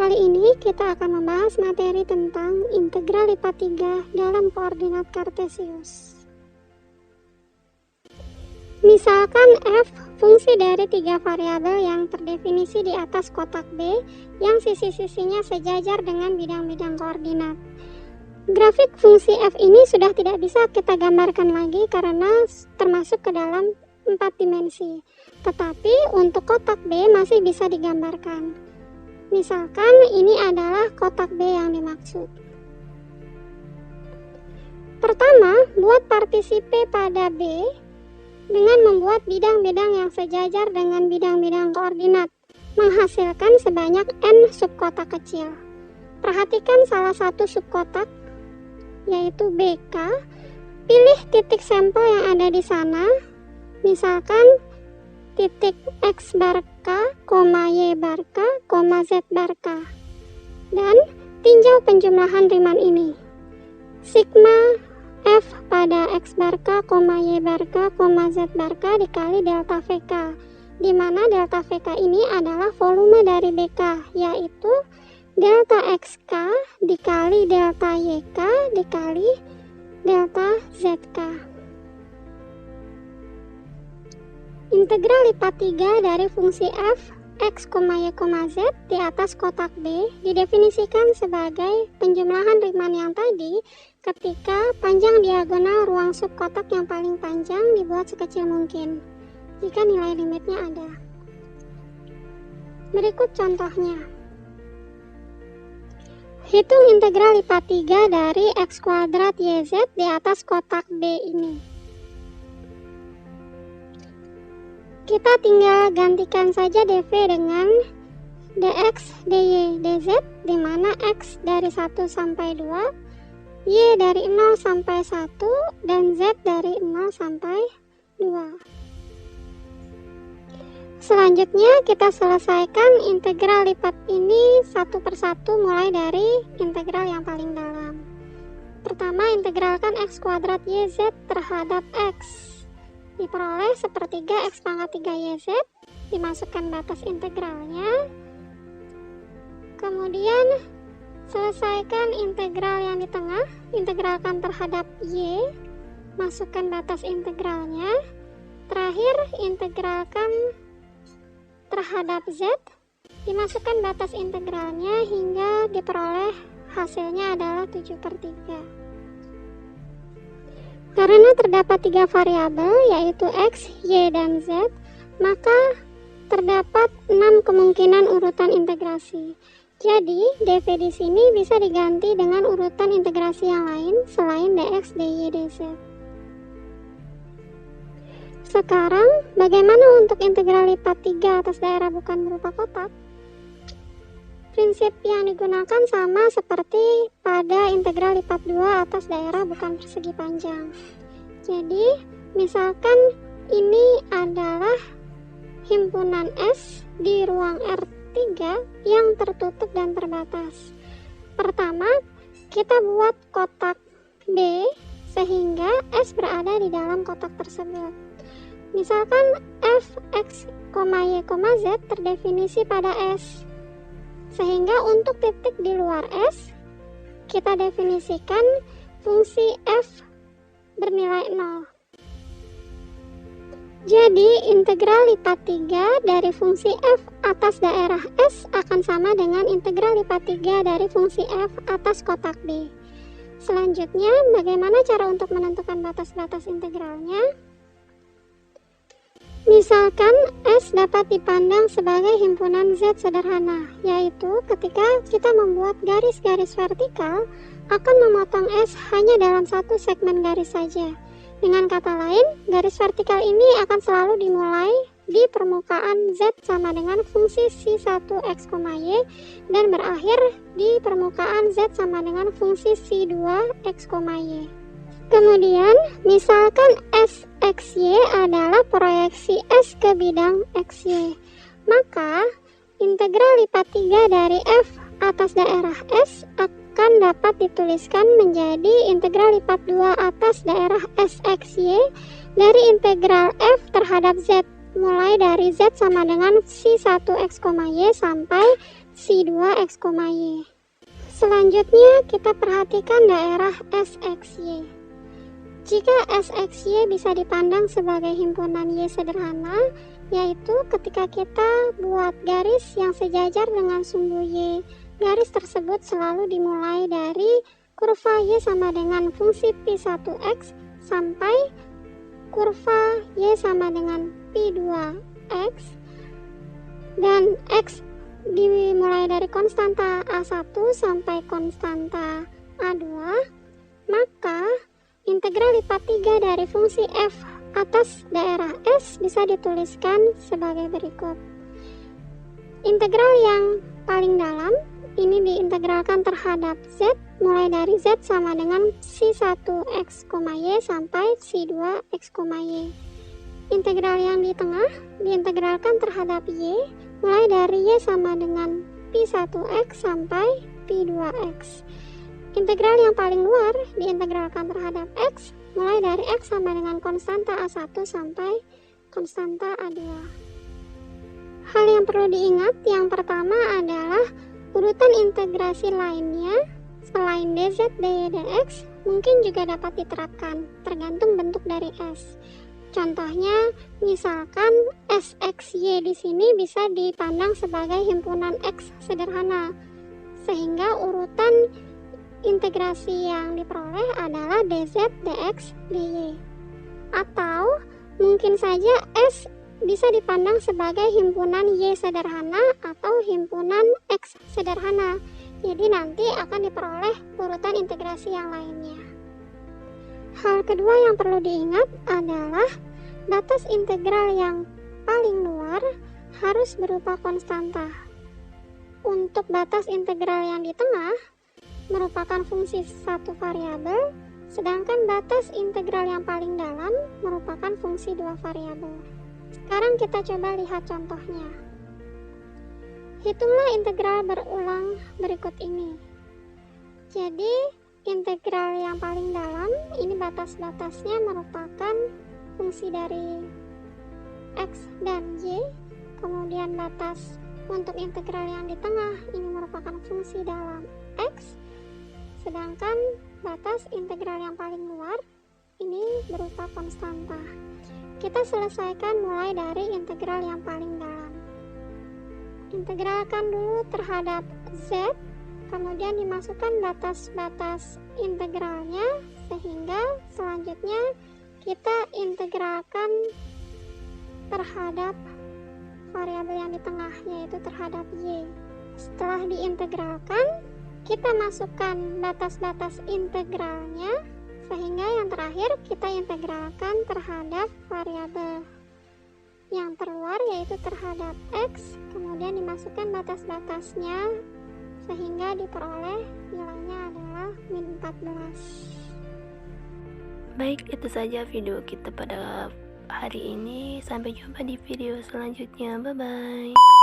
Kali ini kita akan membahas materi tentang integral lipat 3 dalam koordinat kartesius. Misalkan f fungsi dari 3 variabel yang terdefinisi di atas kotak B yang sisi-sisinya sejajar dengan bidang-bidang koordinat. Grafik fungsi f ini sudah tidak bisa kita gambarkan lagi karena termasuk ke dalam 4 dimensi. Tetapi untuk kotak B masih bisa digambarkan. Misalkan ini adalah kotak B yang dimaksud. Pertama, buat partisi P pada B dengan membuat bidang-bidang yang sejajar dengan bidang-bidang koordinat, menghasilkan sebanyak n subkotak kecil. Perhatikan salah satu subkotak, yaitu BK. Pilih titik sampel yang ada di sana, misalkan titik X bar K, Y bar K, Z bar K, dan tinjau penjumlahan riman ini. Sigma F pada X bar K, Y bar K, Z bar K dikali delta VK, di mana delta VK ini adalah volume dari BK, yaitu delta XK dikali delta YK dikali delta ZK. Integral lipat 3 dari fungsi f x, y, z di atas kotak B didefinisikan sebagai penjumlahan riman yang tadi ketika panjang diagonal ruang subkotak yang paling panjang dibuat sekecil mungkin jika nilai limitnya ada. Berikut contohnya. Hitung integral lipat 3 dari x kuadrat YZ di atas kotak B ini. Kita tinggal gantikan saja dv dengan dx, dy, dz, di mana x dari 1 sampai 2, y dari 0 sampai 1, dan z dari 0 sampai 2. Selanjutnya kita selesaikan integral lipat ini satu persatu mulai dari integral yang paling dalam. Pertama, integralkan x kuadrat yz terhadap x. Diperoleh sepertiga x pangkat 3 YZ, dimasukkan batas integralnya. Kemudian selesaikan integral yang di tengah, integralkan terhadap Y, masukkan batas integralnya. Terakhir integralkan terhadap Z, dimasukkan batas integralnya hingga diperoleh hasilnya adalah 7/3. Karena terdapat 3 variabel yaitu X, Y, dan Z, maka terdapat 6 kemungkinan urutan integrasi. Jadi, dv di sini bisa diganti dengan urutan integrasi yang lain selain dx, dy, dz. Sekarang, bagaimana untuk integral lipat 3 atas daerah bukan berupa kotak? Prinsip yang digunakan sama seperti pada integral lipat 2 atas daerah bukan persegi panjang. Jadi, misalkan ini adalah himpunan S di ruang R3 yang tertutup dan terbatas. Pertama, kita buat kotak B sehingga S berada di dalam kotak tersebut. Misalkan f, x, y, z terdefinisi pada S. Sehingga untuk titik di luar S, kita definisikan fungsi f bernilai 0. Jadi, integral lipat 3 dari fungsi f atas daerah S akan sama dengan integral lipat 3 dari fungsi f atas kotak B. Selanjutnya, bagaimana cara untuk menentukan batas-batas integralnya? Misalkan S dapat dipandang sebagai himpunan Z sederhana, yaitu ketika kita membuat garis-garis vertikal akan memotong S hanya dalam satu segmen garis saja. Dengan kata lain, garis vertikal ini akan selalu dimulai di permukaan Z sama dengan fungsi C1 X, Y dan berakhir di permukaan Z sama dengan fungsi C2 X, Y. Kemudian, misalkan SXY adalah proyeksi S ke bidang XY, maka integral lipat 3 dari F atas daerah S akan dapat dituliskan menjadi integral lipat 2 atas daerah SXY dari integral F terhadap Z, mulai dari Z sama dengan C1 X, Y sampai si 2 X, Y. Selanjutnya kita perhatikan daerah SXY. Jika SXY bisa dipandang sebagai himpunan Y sederhana, yaitu ketika kita buat garis yang sejajar dengan sumbu Y, garis tersebut selalu dimulai dari kurva Y sama dengan fungsi Pi1X sampai kurva Y sama dengan Pi2X, dan X dimulai dari konstanta A1 sampai konstanta A2, maka integral lipat 3 dari fungsi f atas daerah S bisa dituliskan sebagai berikut. Integral yang paling dalam ini diintegralkan terhadap Z mulai dari Z sama dengan si1 X, Y sampai si2 X, Y. Integral yang di tengah diintegralkan terhadap Y mulai dari Y sama dengan Pi1X sampai Pi2X. Integral yang paling luar diintegralkan terhadap X mulai dari X sama dengan konstanta A1 sampai konstanta A2. Hal yang perlu diingat yang pertama adalah urutan integrasi lainnya selain dz, dy, dx mungkin juga dapat diterapkan tergantung bentuk dari S. Contohnya, misalkan SXY di sini bisa dipandang sebagai himpunan X sederhana, sehingga urutan integrasi yang diperoleh adalah dz, dx, dy. Atau mungkin saja S bisa dipandang sebagai himpunan Y sederhana atau himpunan X sederhana. Jadi nanti akan diperoleh urutan integrasi yang lainnya. Hal kedua yang perlu diingat adalah batas integral yang paling luar harus berupa konstanta. Untuk batas integral yang di tengah merupakan fungsi satu variabel, sedangkan batas integral yang paling dalam merupakan fungsi dua variabel. Sekarang kita coba lihat contohnya. Hitunglah integral berulang berikut ini. Jadi integral yang paling dalam ini batas-batasnya merupakan fungsi dari X dan Y. Kemudian batas untuk integral yang di tengah ini merupakan fungsi dalam X. Sedangkan batas integral yang paling luar ini berupa konstanta. Kita selesaikan mulai dari integral yang paling dalam. Integralkan dulu terhadap Z, kemudian dimasukkan batas-batas integralnya, sehingga selanjutnya kita integralkan terhadap variabel yang di tengah, yaitu terhadap Y. Setelah diintegralkan, kita masukkan batas-batas integralnya, sehingga yang terakhir kita integralkan terhadap variabel yang terluar, yaitu terhadap X, kemudian dimasukkan batas-batasnya, sehingga diperoleh nilainya adalah min 14. Baik, itu saja video kita pada hari ini. Sampai jumpa di video selanjutnya. Bye-bye.